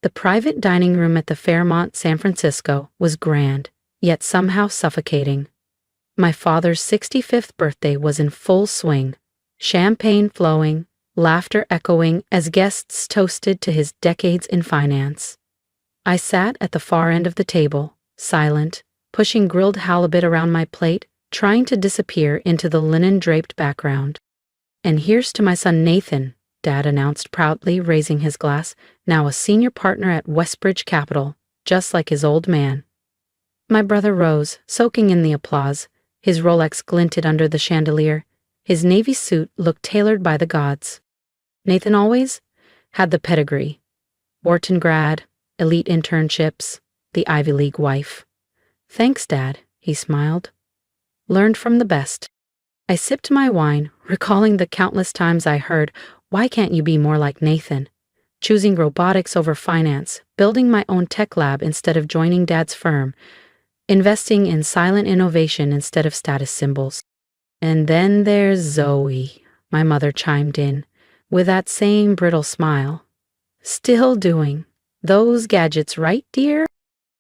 The private dining room at the Fairmont, San Francisco, was grand, yet somehow suffocating. My father's 65th birthday was in full swing, champagne flowing, laughter echoing as guests toasted to his decades in finance. I sat at the far end of the table, silent, pushing grilled halibut around my plate, trying to disappear into the linen-draped background. "And here's to my son Nathan," Dad announced proudly, raising his glass, "now a senior partner at Westbridge Capital, just like his old man." My brother rose, soaking in the applause. His Rolex glinted under the chandelier. His navy suit looked tailored by the gods. Nathan always had the pedigree. Wharton grad, elite internships, the Ivy League wife. "Thanks, Dad," he smiled. "Learned from the best." I sipped my wine, recalling the countless times I heard, "Why can't you be more like Nathan?" Choosing robotics over finance, building my own tech lab instead of joining Dad's firm, investing in silent innovation instead of status symbols. "And then there's Zoe," my mother chimed in, with that same brittle smile. "Still doing those gadgets, right, dear?"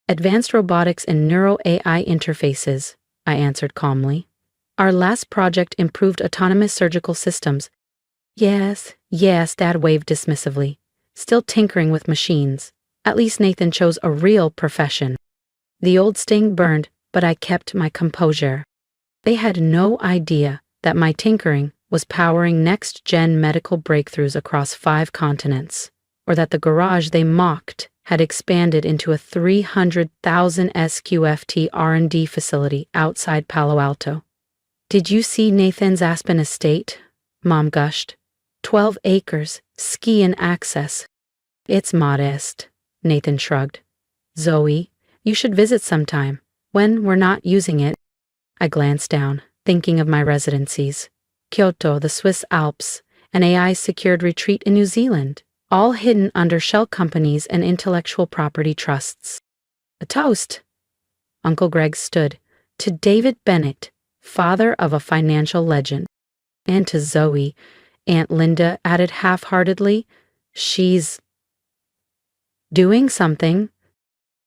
"Advanced robotics and neuro-AI interfaces," I answered calmly. "Our last project improved autonomous surgical systems." Yes, Dad waved dismissively. "Still tinkering with machines. At least Nathan chose a real profession." The old sting burned, but I kept my composure. They had no idea that my tinkering was powering next-gen medical breakthroughs across 5 continents, or that the garage they mocked had expanded into a 300,000 SQFT R&D facility outside Palo Alto. "Did you see Nathan's Aspen estate?" Mom gushed. 12 acres, ski and access. "It's modest," Nathan shrugged. "Zoe, you should visit sometime, when we're not using it." I glanced down, thinking of my residencies. Kyoto, the Swiss Alps, an AI-secured retreat in New Zealand, all hidden under shell companies and intellectual property trusts. "A toast," Uncle Greg stood, "to David Bennett, father of a financial legend." "And to Zoe," Aunt Linda added half-heartedly. "She's doing something."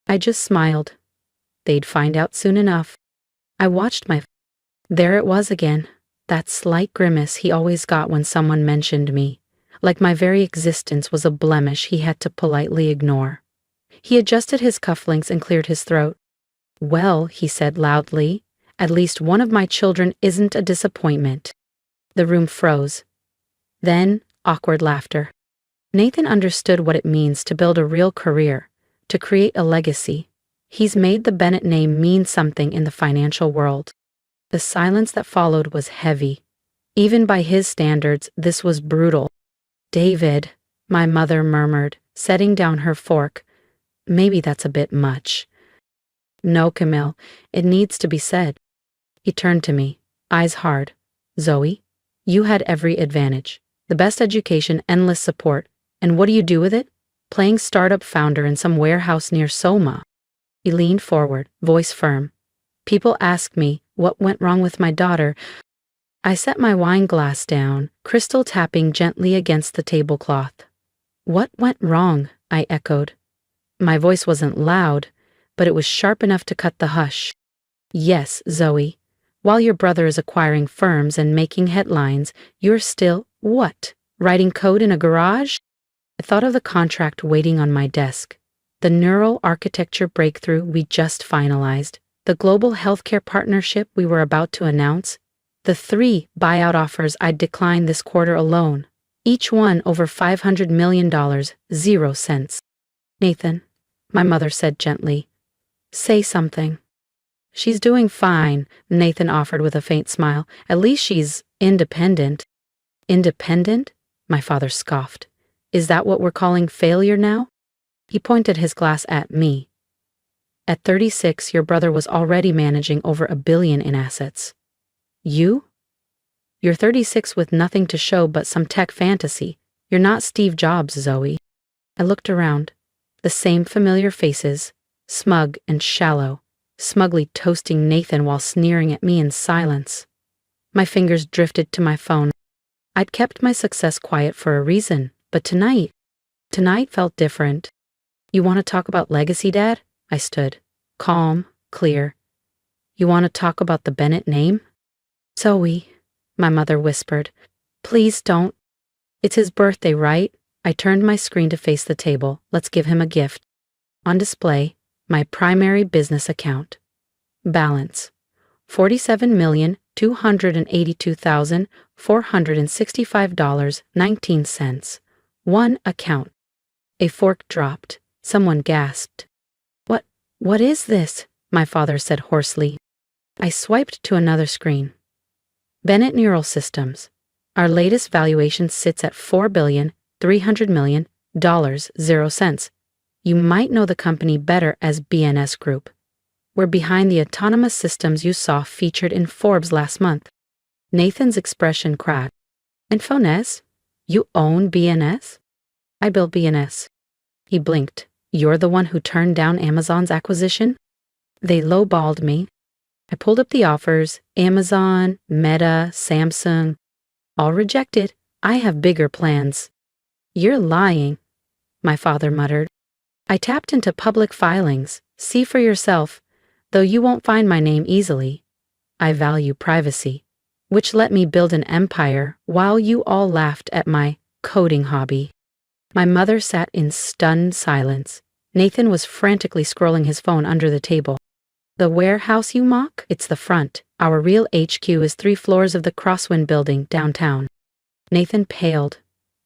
I just smiled. They'd find out soon enough. I watched There it was again, that slight grimace he always got when someone mentioned me, like my very existence was a blemish he had to politely ignore. He adjusted his cufflinks and cleared his throat. "Well," he said loudly, "at least one of my children isn't a disappointment." The room froze. Then, awkward laughter. Nathan understood what it means to build a real career, to create a legacy. He's made the Bennett name mean something in the financial world. The silence that followed was heavy. Even by his standards, this was brutal. "David," my mother murmured, setting down her fork. "Maybe that's a bit much." "No, Camille, it needs to be said." He turned to me, eyes hard. "Zoe, you had every advantage. The best education, endless support. And what do you do with it? Playing startup founder in some warehouse near Soma." He leaned forward, voice firm. "People ask me what went wrong with my daughter." I set my wine glass down, crystal tapping gently against the tablecloth. "What went wrong?" I echoed. My voice wasn't loud, but it was sharp enough to cut the hush. "Yes, Zoe. While your brother is acquiring firms and making headlines, you're still, what, writing code in a garage?" I thought of the contract waiting on my desk, the neural architecture breakthrough we just finalized, the global healthcare partnership we were about to announce, the 3 buyout offers I'd declined this quarter alone, each one over $500 million, 0 cents. "Nathan," my mother said gently, "say something." "She's doing fine," Nathan offered with a faint smile. "At least she's independent." "Independent?" my father scoffed. "Is that what we're calling failure now?" He pointed his glass at me. "At 36, your brother was already managing over $1 billion in assets. You? You're 36 with nothing to show but some tech fantasy. You're not Steve Jobs, Zoe." I looked around. The same familiar faces, smug and shallow, smugly toasting Nathan while sneering at me in silence. My fingers drifted to my phone. I'd kept my success quiet for a reason, but tonight felt different. You want to talk about legacy, Dad? I stood, calm, clear. You want to talk about the Bennett name? Zoe, my mother whispered. Please don't. It's his birthday, right? I turned my screen to face the table. Let's give him a gift. On display, my primary business account. Balance: $47,282,465.19. One account. A fork dropped. Someone gasped. What is this? My father said hoarsely. I swiped to another screen. Bennett Neural Systems. Our latest valuation sits at $4,300,000,000. You might know the company better as BNS Group. We're behind the autonomous systems you saw featured in Forbes last month. Nathan's expression cracked. Infonez? You own BNS? I built BNS. He blinked. You're the one who turned down Amazon's acquisition? They lowballed me. I pulled up the offers. Amazon, Meta, Samsung. All rejected. I have bigger plans. You're lying, my father muttered. I tapped into public filings. See for yourself. Though you won't find my name easily. I value privacy, which let me build an empire while you all laughed at my coding hobby. My mother sat in stunned silence. Nathan was frantically scrolling his phone under the table. The warehouse you mock? It's the front. Our real HQ is 3 floors of the Crosswind building downtown. Nathan paled.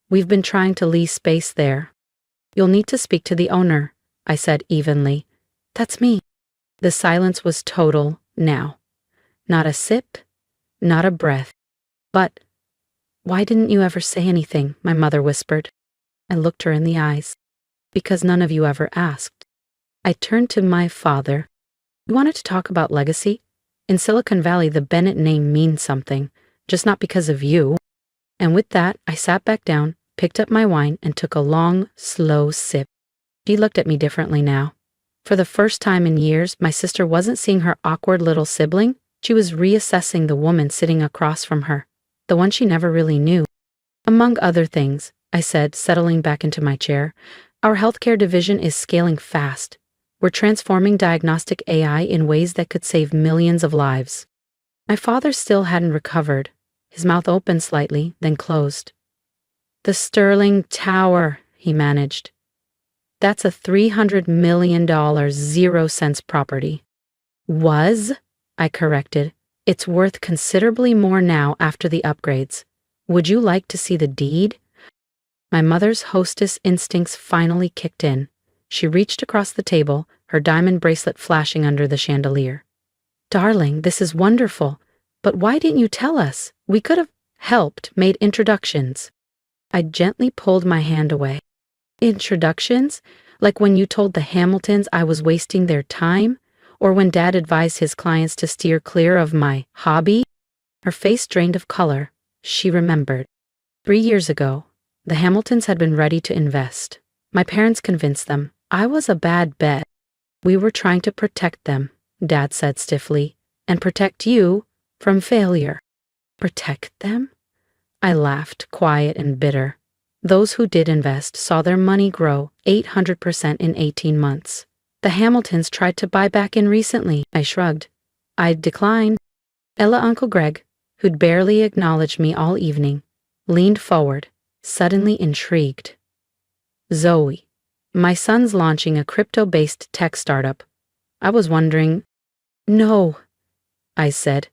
We've been trying to lease space there. You'll need to speak to the owner, I said evenly. That's me. The silence was total now. Not a sip, not a breath. But why didn't you ever say anything? My mother whispered. I looked her in the eyes. Because none of you ever asked. I turned to my father. You wanted to talk about legacy? In Silicon Valley, the Bennett name means something, just not because of you. And with that, I sat back down, picked up my wine, and took a long, slow sip. She looked at me differently now. For the first time in years, my sister wasn't seeing her awkward little sibling. She was reassessing the woman sitting across from her, the one she never really knew. Among other things, I said, settling back into my chair, our healthcare division is scaling fast. We're transforming diagnostic AI in ways that could save millions of lives. My father still hadn't recovered. His mouth opened slightly, then closed. The Sterling Tower, he managed. That's a $300 million 0-cents property. Was, I corrected. It's worth considerably more now after the upgrades. Would you like to see the deed? My mother's hostess instincts finally kicked in. She reached across the table, her diamond bracelet flashing under the chandelier. Darling, this is wonderful. But why didn't you tell us? We could have helped, made introductions. I gently pulled my hand away. Introductions? Like when you told the Hamiltons I was wasting their time? Or when Dad advised his clients to steer clear of my hobby? Her face drained of color. She remembered. 3 years ago, the Hamiltons had been ready to invest. My parents convinced them. I was a bad bet. We were trying to protect them, Dad said stiffly, and protect you from failure. Protect them? I laughed, quiet and bitter. Those who did invest saw their money grow 800% in 18 months. The Hamiltons tried to buy back in recently. I shrugged. I'd decline. Ella Uncle Greg, who'd barely acknowledged me all evening, leaned forward, suddenly intrigued. Zoe. My son's launching a crypto-based tech startup. I was wondering. No, I said,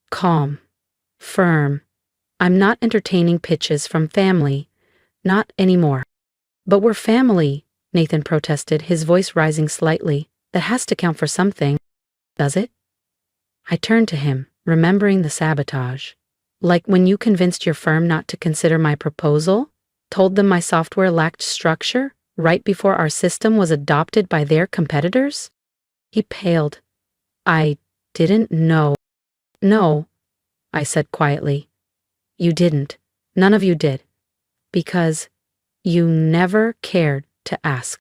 calm, firm. I'm not entertaining pitches from family. Not anymore. But we're family, Nathan protested, his voice rising slightly. That has to count for something. Does it? I turned to him, remembering the sabotage. Like when you convinced your firm not to consider my proposal? Told them my software lacked structure? Right before our system was adopted by their competitors? He paled. I didn't know. No, I said quietly. You didn't. None of you did. Because you never cared to ask.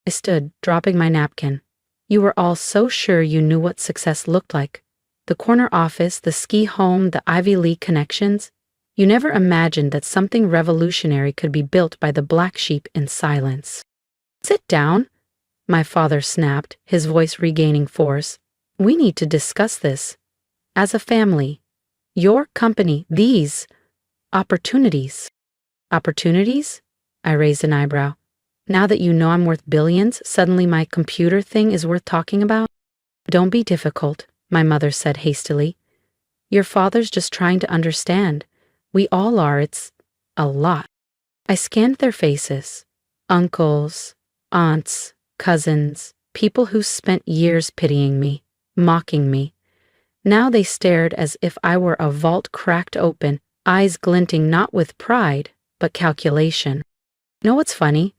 I stood, dropping my napkin. You were all so sure you knew what success looked like. The corner office, the ski home, the Ivy League connections. You never imagined that something revolutionary could be built by the black sheep in silence. Sit down, my father snapped, his voice regaining force. We need to discuss this. As a family. Your company, these opportunities. Opportunities? I raised an eyebrow. Now that you know I'm worth billions, suddenly my computer thing is worth talking about? Don't be difficult, my mother said hastily. Your father's just trying to understand. We all are, it's a lot. I scanned their faces. Uncles, aunts, cousins, people who spent years pitying me, mocking me. Now they stared as if I were a vault cracked open, eyes glinting not with pride, but calculation. Know what's funny?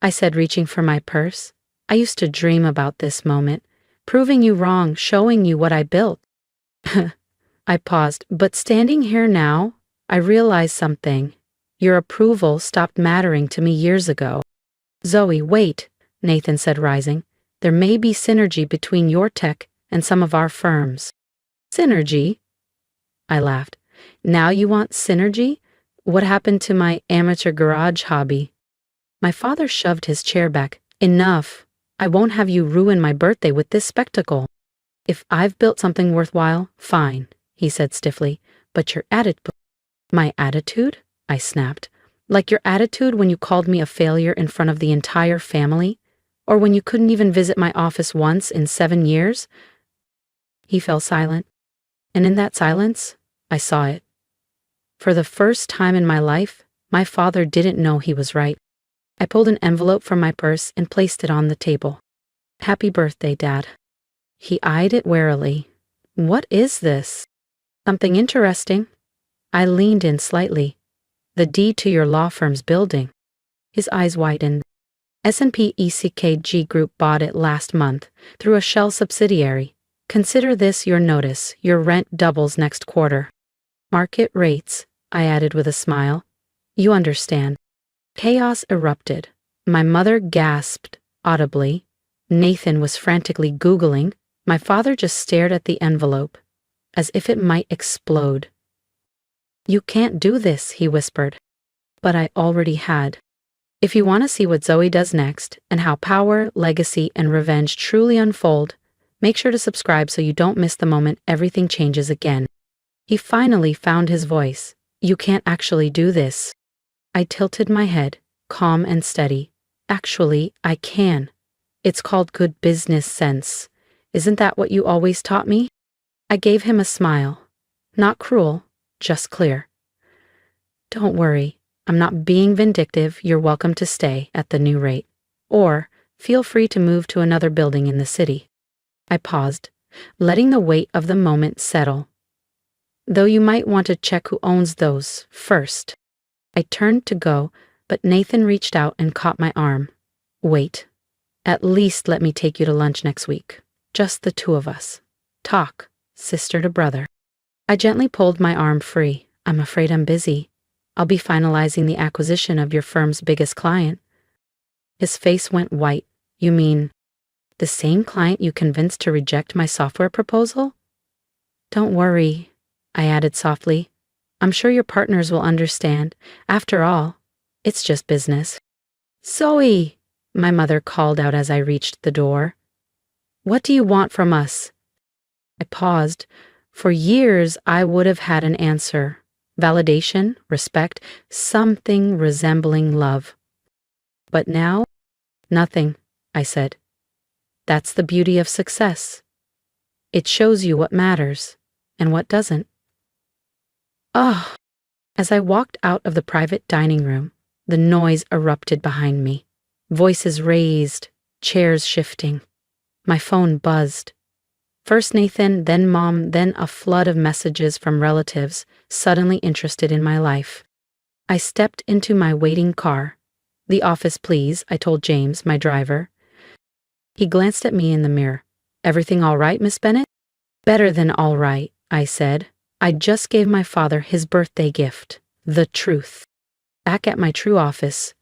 I said, reaching for my purse. I used to dream about this moment, proving you wrong, showing you what I built. I paused, but standing here now, I realized something. Your approval stopped mattering to me years ago. Zoe, wait, Nathan said, rising. There may be synergy between your tech and some of our firms. Synergy? I laughed. Now you want synergy? What happened to my amateur garage hobby? My father shoved his chair back. Enough. I won't have you ruin my birthday with this spectacle. If I've built something worthwhile, fine, he said stiffly. But your attitude. My attitude? I snapped. Like your attitude when you called me a failure in front of the entire family? Or when you couldn't even visit my office once in 7 years? He fell silent. And in that silence, I saw it. For the first time in my life, my father didn't know he was right. I pulled an envelope from my purse and placed it on the table. Happy birthday, Dad. He eyed it warily. What is this? Something interesting. I leaned in slightly. The deed to your law firm's building. His eyes widened. S&P ECKG Group bought it last month through a shell subsidiary. Consider this your notice. Your rent doubles next quarter. Market rates, I added with a smile. You understand. Chaos erupted. My mother gasped audibly. Nathan was frantically Googling. My father just stared at the envelope, as if it might explode. You can't do this, he whispered. But I already had. If you want to see what Zoe does next, and how power, legacy, and revenge truly unfold, make sure to subscribe so you don't miss the moment everything changes again. He finally found his voice. You can't actually do this. I tilted my head, calm and steady. Actually, I can. It's called good business sense. Isn't that what you always taught me? I gave him a smile. Not cruel, just clear. Don't worry, I'm not being vindictive. You're welcome to stay at the new rate. Or, feel free to move to another building in the city. I paused, letting the weight of the moment settle. Though you might want to check who owns those first. I turned to go, but Nathan reached out and caught my arm. Wait. At least let me take you to lunch next week. Just the two of us. Talk, sister to brother. I gently pulled my arm free. I'm afraid I'm busy. I'll be finalizing the acquisition of your firm's biggest client. His face went white. You mean the same client you convinced to reject my software proposal? Don't worry, I added softly. I'm sure your partners will understand. After all, it's just business. Zoe, my mother called out as I reached the door. What do you want from us? I paused. For years, I would have had an answer. Validation, respect, something resembling love. But now, nothing, I said. That's the beauty of success. It shows you what matters and what doesn't. Oh! As I walked out of the private dining room, the noise erupted behind me. Voices raised, chairs shifting. My phone buzzed. First Nathan, then Mom, then a flood of messages from relatives suddenly interested in my life. I stepped into my waiting car. The office, please, I told James, my driver. He glanced at me in the mirror. Everything all right, Miss Bennett? Better than all right, I said. I just gave my father his birthday gift, the truth. Back at my true office,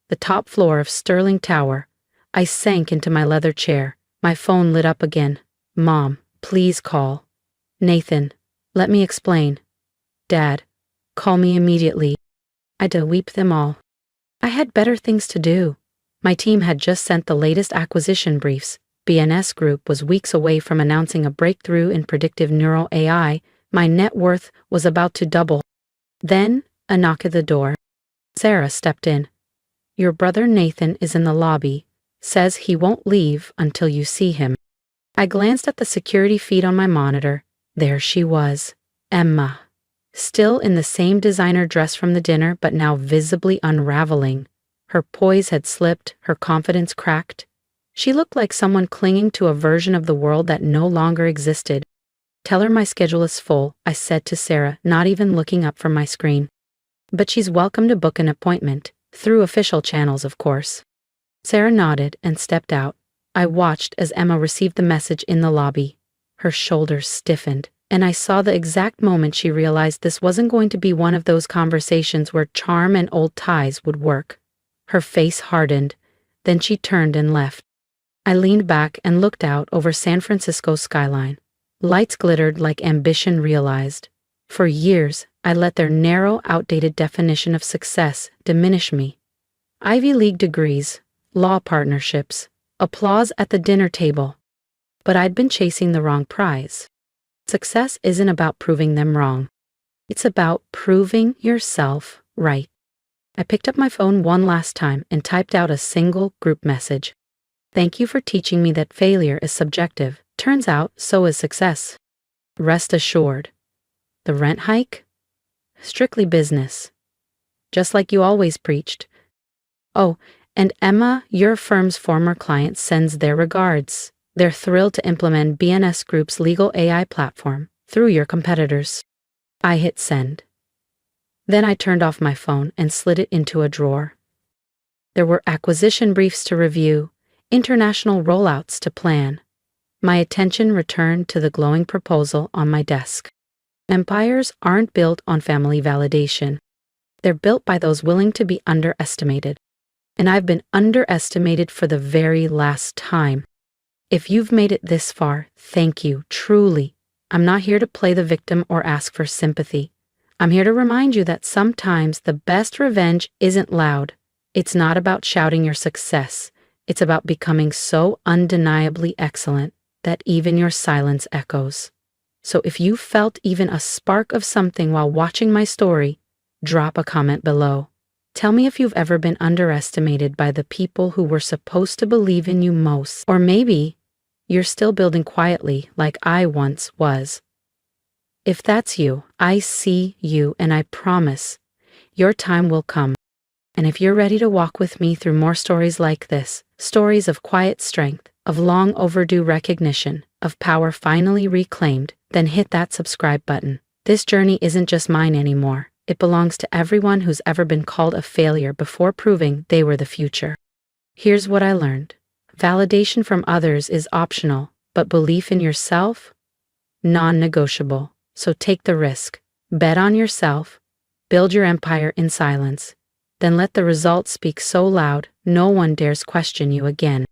the top floor of Sterling Tower, I sank into my leather chair. My phone lit up again. Mom, please call. Nathan, let me explain. Dad, call me immediately. I had to weep them all. I had better things to do. My team had just sent the latest acquisition briefs. BNS Group was weeks away from announcing a breakthrough in predictive neural AI. My net worth was about to double. Then, a knock at the door. Sarah stepped in. "Your brother Nathan is in the lobby. Says he won't leave until you see him." I glanced at the security feed on my monitor. There she was, Emma. Still in the same designer dress from the dinner, but now visibly unraveling. Her poise had slipped, her confidence cracked. She looked like someone clinging to a version of the world that no longer existed. "Tell her my schedule is full," I said to Sarah, not even looking up from my screen. "But she's welcome to book an appointment, through official channels, of course." Sarah nodded and stepped out. I watched as Emma received the message in the lobby. Her shoulders stiffened, and I saw the exact moment she realized this wasn't going to be one of those conversations where charm and old ties would work. Her face hardened, then she turned and left. I leaned back and looked out over San Francisco's skyline. Lights glittered like ambition realized. For years, I let their narrow, outdated definition of success diminish me. Ivy League degrees, law partnerships, applause at the dinner table. But I'd been chasing the wrong prize. Success isn't about proving them wrong. It's about proving yourself right. I picked up my phone one last time and typed out a single group message. "Thank you for teaching me that failure is subjective. Turns out, so is success. Rest assured. The rent hike? Strictly business. Just like you always preached. Oh, and Emma, your firm's former client, sends their regards. They're thrilled to implement BNS Group's legal AI platform through your competitors." I hit send. Then I turned off my phone and slid it into a drawer. There were acquisition briefs to review, international rollouts to plan. My attention returned to the glowing proposal on my desk. Empires aren't built on family validation. They're built by those willing to be underestimated. And I've been underestimated for the very last time. If you've made it this far, thank you, truly. I'm not here to play the victim or ask for sympathy. I'm here to remind you that sometimes the best revenge isn't loud. It's not about shouting your success. It's about becoming so undeniably excellent that even your silence echoes. So if you felt even a spark of something while watching my story, drop a comment below. Tell me if you've ever been underestimated by the people who were supposed to believe in you most. Or maybe you're still building quietly like I once was. If that's you, I see you, and I promise your time will come. And if you're ready to walk with me through more stories like this, stories of quiet strength, of long overdue recognition, of power finally reclaimed, then hit that subscribe button. This journey isn't just mine anymore. It belongs to everyone who's ever been called a failure before proving they were the future. Here's what I learned. Validation from others is optional, but belief in yourself? Non-negotiable. So take the risk. Bet on yourself. Build your empire in silence. Then let the results speak so loud, no one dares question you again.